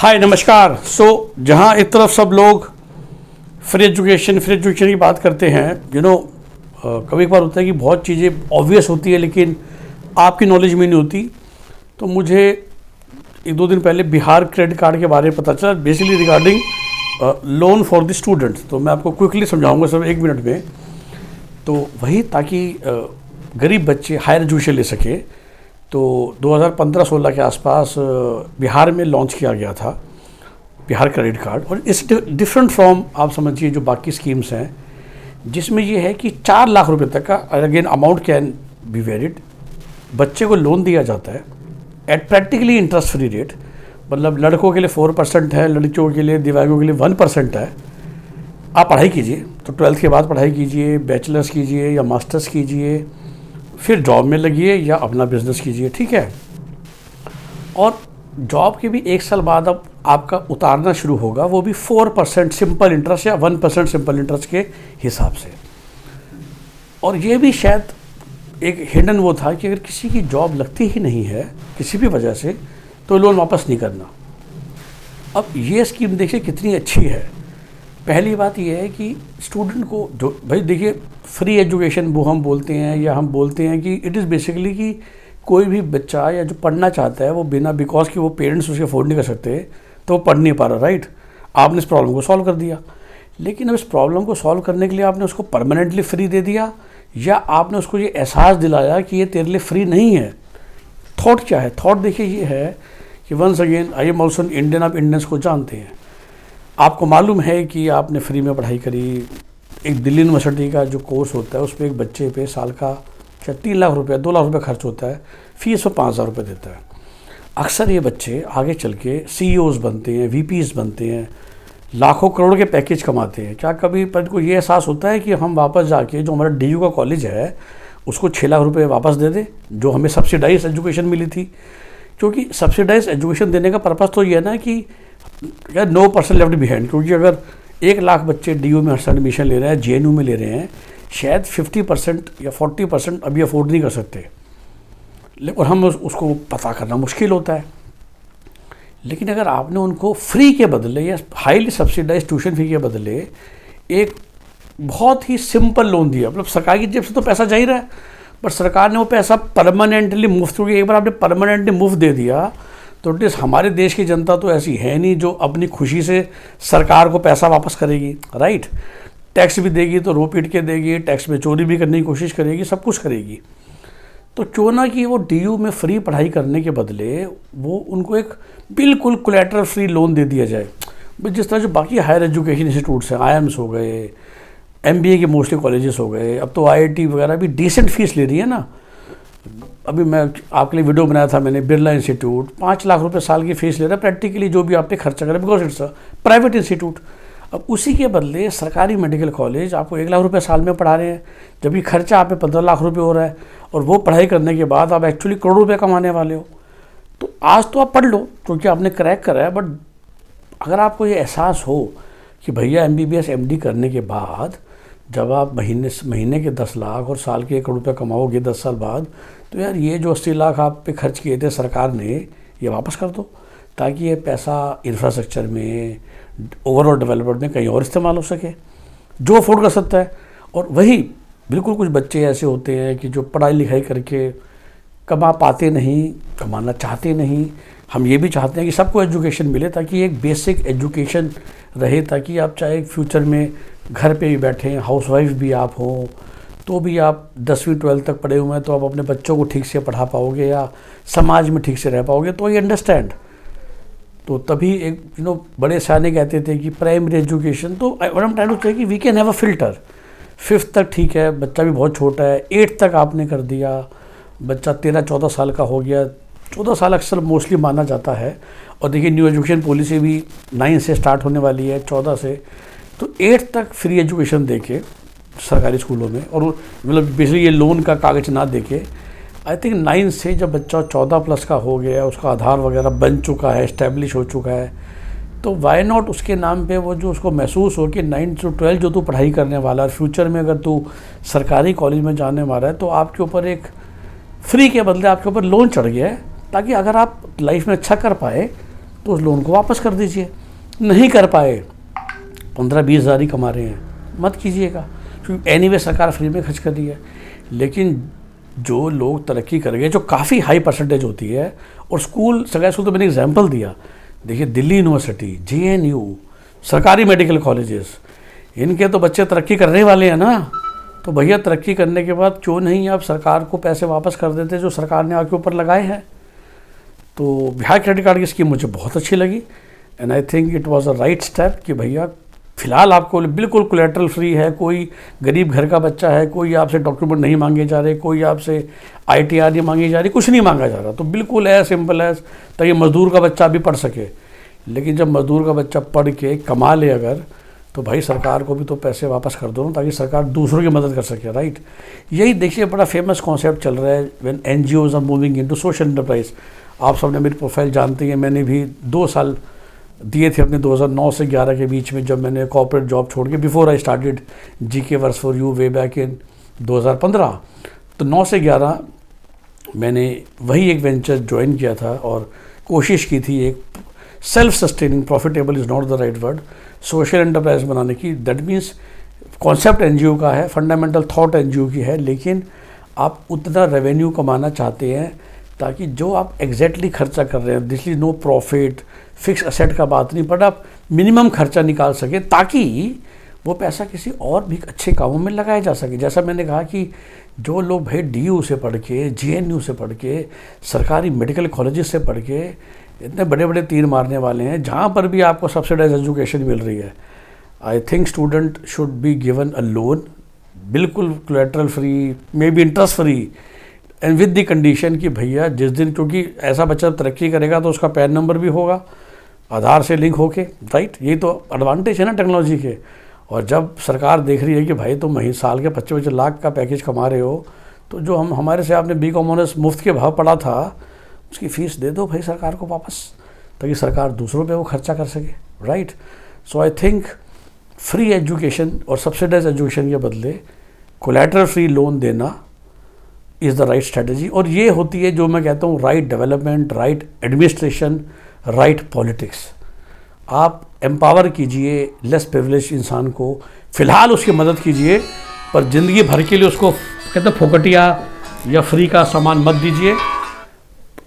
हाय नमस्कार। जहाँ एक तरफ सब लोग फ्री एजुकेशन की बात करते हैं, कभी एक बार होता है कि बहुत चीज़ें ऑब्वियस होती है लेकिन आपकी नॉलेज में नहीं होती। तो मुझे एक दो दिन पहले बिहार क्रेडिट कार्ड के बारे में पता चला, basically regarding loan for the students. तो मैं आपको क्विकली समझाऊंगा सब 1 मिनट में। तो वही ताकि गरीब बच्चे हायर एजुकेशन ले सके। तो 2015-16 के आसपास बिहार में लॉन्च किया गया था बिहार क्रेडिट कार्ड। और इस डिफरेंट फ्रॉम, आप समझिए, जो बाकी स्कीम्स हैं, जिसमें ये है कि 4 लाख रुपए तक का, again amount can be varied, बच्चे को लोन दिया जाता है at practically interest free rate. मतलब लड़कों के लिए 4% है, लड़कियों के लिए, दिव्यांगों के लिए 1% है। आप पढ़ाई कीजिए, तो 12th के बाद पढ़ाई कीजिए, बैचलर्स कीजिए या मास्टर्स कीजिए, फिर जॉब में लगिए या अपना बिजनेस कीजिए, ठीक है। और जॉब के भी 1 साल बाद अब आपका उतारना शुरू होगा, वो भी 4% सिंपल इंटरेस्ट या 1% सिंपल इंटरेस्ट के हिसाब से। और ये भी शायद एक हिडन वो था कि अगर किसी की जॉब लगती ही नहीं है किसी भी वजह से, तो लोन वापस नहीं करना। अब ये स्कीम देखिए कितनी अच्छी है। पहली बात यह है कि स्टूडेंट को, जो भाई देखिए, फ्री एजुकेशन वो हम बोलते हैं, या हम बोलते हैं कि इट इज़ बेसिकली कि कोई भी बच्चा या जो पढ़ना चाहता है वो बिना, बिकॉज कि वो पेरेंट्स उसके अफोर्ड नहीं कर सकते, तो वो पढ़ नहीं पा रहा, राइट। आपने इस प्रॉब्लम को सॉल्व कर दिया। लेकिन अब इस प्रॉब्लम को सॉल्व करने के लिए आपने उसको परमानेंटली फ्री दे दिया, या आपने उसको ये एहसास दिलाया कि ये तेरे लिए फ्री नहीं है। थॉट क्या है? थॉट देखिए ये है कि once again I am also Indian, आप इंडियंस को जानते हैं। आपको मालूम है कि आपने फ्री में पढ़ाई करी। एक दिल्ली यूनिवर्सिटी का जो कोर्स होता है उसमें एक बच्चे पे साल का 3 लाख रुपये, 2 लाख रुपये खर्च होता है, फीस वो 5,000 रुपये देता है। अक्सर ये बच्चे आगे चल के CEOs बनते हैं, VPs बनते हैं, लाखों करोड़ के पैकेज कमाते हैं। क्या कभी पर को ये एहसास होता है कि हम वापस जाके जो हमारा DU का कॉलेज है उसको 6 लाख रुपये वापस दे दें, जो हमें सब्सिडाइज एजुकेशन मिली थी? क्योंकि सब्सिडाइज एजुकेशन देने का पर्पज़ तो ये है ना कि यार नो पर्सन लेफ्ट बिहाइंड। क्योंकि अगर 1 लाख बच्चे DU में हर एडमिशन ले रहे हैं, JNU में ले रहे हैं, शायद 50% या 40% अभी अफोर्ड नहीं कर सकते, और हम उसको पता करना मुश्किल होता है। लेकिन अगर आपने उनको फ्री के बदले या हाईली सब्सिडाइज ट्यूशन फी के बदले एक बहुत ही सिंपल लोन दिया, मतलब सरकार की जेब से तो पैसा जा ही रहा है, बट सरकार ने वो पैसा परमानेंटली मुफ्त, क्योंकि एक बार आपने परमानेंटली मुफ्त दे दिया तो एटलीस्ट हमारे देश की जनता तो ऐसी है नहीं जो अपनी खुशी से सरकार को पैसा वापस करेगी, राइट। टैक्स भी देगी तो रो पीट के देगी, टैक्स में चोरी भी करने की कोशिश करेगी, सब कुछ करेगी। तो क्यों ना कि वो DU में फ्री पढ़ाई करने के बदले वो उनको एक बिल्कुल कोलैटरल फ्री लोन दे दिया जाए। जिस तरह जो बाकी हायर एजुकेशन इंस्टीट्यूट्स हैं, IIMs हो गए, MBA के मोस्टली कॉलेजेस हो गए, अब तो IIT वगैरह भी डिसेंट फीस ले रही है ना। अभी मैं आपके लिए वीडियो बनाया था मैंने, बिरला इंस्टीट्यूट 5 लाख रुपए साल की फीस ले रहा है प्रैक्टिकली, जो भी आप पे खर्चा करें, because it's a private institute. अब उसी के बदले सरकारी मेडिकल कॉलेज आपको 1 लाख रुपए साल में पढ़ा रहे हैं, जबकि खर्चा आप पे 15 लाख रुपए हो रहा है, और वो पढ़ाई करने के बाद आप एक्चुअली करोड़ों रुपये कमाने वाले हो। तो आज तो आप पढ़ लो क्योंकि आपने क्रैक करा है, बट अगर आपको ये एहसास हो कि भैया MBBS MD करने के बाद जब आप महीने के 10 लाख और साल के 1 करोड़ रुपये कमाओगे 10 साल बाद, तो यार ये जो 80 लाख आप पे खर्च किए थे सरकार ने, ये वापस कर दो, ताकि ये पैसा इंफ्रास्ट्रक्चर में, ओवरऑल डेवलपमेंट में कहीं और इस्तेमाल हो सके, जो अफोर्ड कर सकता है। और वही बिल्कुल कुछ बच्चे ऐसे होते हैं कि जो पढ़ाई लिखाई करके कमा पाते नहीं, कमाना चाहते नहीं। हम ये भी चाहते हैं कि सबको एजुकेशन मिले, ताकि एक बेसिक एजुकेशन रहे, ताकि आप चाहे फ्यूचर में घर पे भी बैठें, हाउसवाइफ भी आप हों, तो भी आप 10वीं 12th तक पढ़े हुए हैं, तो आप अपने बच्चों को ठीक से पढ़ा पाओगे या समाज में ठीक से रह पाओगे, तो ये अंडरस्टैंड। तो तभी एक बड़े सयाने कहते थे कि प्राइमरी एजुकेशन, तो हम ट्राइंग टू से कि we can have a filter. 5th तक ठीक है, बच्चा भी बहुत छोटा है, 8th तक आपने कर दिया, बच्चा 13-14 साल का हो गया। 14 साल अक्सर मोस्टली माना जाता है। और देखिए न्यू एजुकेशन पॉलिसी भी 9 से स्टार्ट होने वाली है, 14 से। तो 8th तक फ्री एजुकेशन देके सरकारी स्कूलों में, और मतलब बेसिकली ये लोन का कागज ना देके, आई थिंक 9 से जब बच्चा 14+ का हो गया, उसका आधार वगैरह बन चुका है, इस्टेब्लिश हो चुका है, तो वाई नॉट उसके नाम पे वो जो उसको महसूस हो कि 9 से 12 जो तू पढ़ाई करने वाला है, फ्यूचर में अगर तू सरकारी कॉलेज में जाने वाला है, तो आपके ऊपर एक फ्री के बदले आपके ऊपर लोन चढ़ गया है, ताकि अगर आप लाइफ में अच्छा कर पाए तो उस लोन को वापस कर दीजिए। नहीं कर पाए, 15-20 हज़ार ही कमा रहे हैं, मत कीजिएगा, क्योंकि एनीवे सरकार फ्री में खर्च कर रही है। लेकिन जो लोग तरक्की कर गए, जो काफ़ी हाई परसेंटेज होती है, और स्कूल, सरकारी स्कूल तो मैंने एग्जाम्पल दिया, देखिए दिल्ली यूनिवर्सिटी, JNU, सरकारी मेडिकल कॉलेजेस, इनके तो बच्चे तरक्की करने वाले हैं ना। तो भैया तरक्की करने के बाद क्यों नहीं आप सरकार को पैसे वापस कर देते जो सरकार ने आपके ऊपर लगाए हैं। तो बिहार क्रेडिट कार्ड की स्कीम मुझे बहुत अच्छी लगी, and I think it was a right step कि भैया फिलहाल आपको बिल्कुल कोलेटरल फ्री है, कोई गरीब घर का बच्चा है, कोई आपसे डॉक्यूमेंट नहीं मांगे जा रहे, कोई आपसे ITR नहीं मांगी जा रही, कुछ नहीं मांगा जा रहा। तो बिल्कुल एज सिंपल एज, ताकि मजदूर का बच्चा भी पढ़ सके। लेकिन जब मजदूर का बच्चा पढ़ के कमा ले अगर, तो भाई सरकार को भी तो पैसे वापस कर दो ना, ताकि सरकार दूसरों की मदद कर सके, राइट। यही देखिए बड़ा फेमस कॉन्सेप्ट चल रहा है when NGOs are moving into social enterprise. आप सबने मेरी प्रोफाइल जानते हैं, मैंने भी 2 साल दिए थे अपने 2009 से 11 के बीच में, जब मैंने कॉर्पोरेट जॉब छोड़ के, before I started GK works for you way back in 2015। तो 9 से 11 मैंने वही एक वेंचर ज्वाइन किया था और कोशिश की थी एक self sustaining, profitable is not the right word, social enterprise बनाने की। दैट मीन्स कॉन्सेप्ट NGO का है, फंडामेंटल थॉट NGO की है, लेकिन आप उतना रेवेन्यू कमाना चाहते हैं ताकि जो आप एग्जैक्टली खर्चा कर रहे हैं, this is no profit, fix asset का बात नहीं, बट आप मिनिमम खर्चा निकाल सके ताकि वो पैसा किसी और भी अच्छे कामों में लगाया जा सके। जैसा मैंने कहा कि जो लोग भाई DU से पढ़ के, JNU से पढ़ के, सरकारी मेडिकल कॉलेजेस से पढ़ के इतने बड़े बड़े तीर मारने वाले हैं, जहाँ पर भी आपको सब्सिडाइज एजुकेशन मिल रही है, I think student should be given a loan, बिल्कुल collateral free, may be interest free, and with the condition कि भैया जिस दिन, क्योंकि ऐसा बच्चा तरक्की करेगा तो उसका पैन नंबर भी होगा आधार से लिंक होके, राइट। ये तो एडवांटेज है ना टेक्नोलॉजी के। और जब सरकार देख रही है कि भाई तुम महीने साल के 25 लाख का पैकेज कमा रहे हो, तो जो हमारे से आपने BCom ऑनर्स मुफ्त के भाव पढ़ा था, उसकी फ़ीस दे दो भाई सरकार को वापस, ताकि सरकार दूसरों पे वो खर्चा कर सके, right. So I think free education और सब्सिडाइज एजुकेशन के बदले कोलेटरल फ्री लोन देना इज़ द राइट स्ट्रेटजी। और ये होती है जो मैं कहता हूँ right development, right administration, right politics. आप एम्पावर कीजिए लेस प्रिविलेज इंसान को, फ़िलहाल उसकी मदद कीजिए, पर ज़िंदगी भर के लिए उसको कहते हैं फोकटिया या फ्री का सामान मत दीजिए।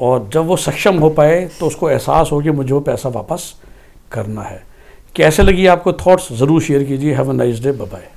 और जब वो सक्षम हो पाए तो उसको एहसास हो कि मुझे वो पैसा वापस करना है। कैसे लगी आपको थॉट्स ज़रूर शेयर कीजिए। Have a nice day, bye bye.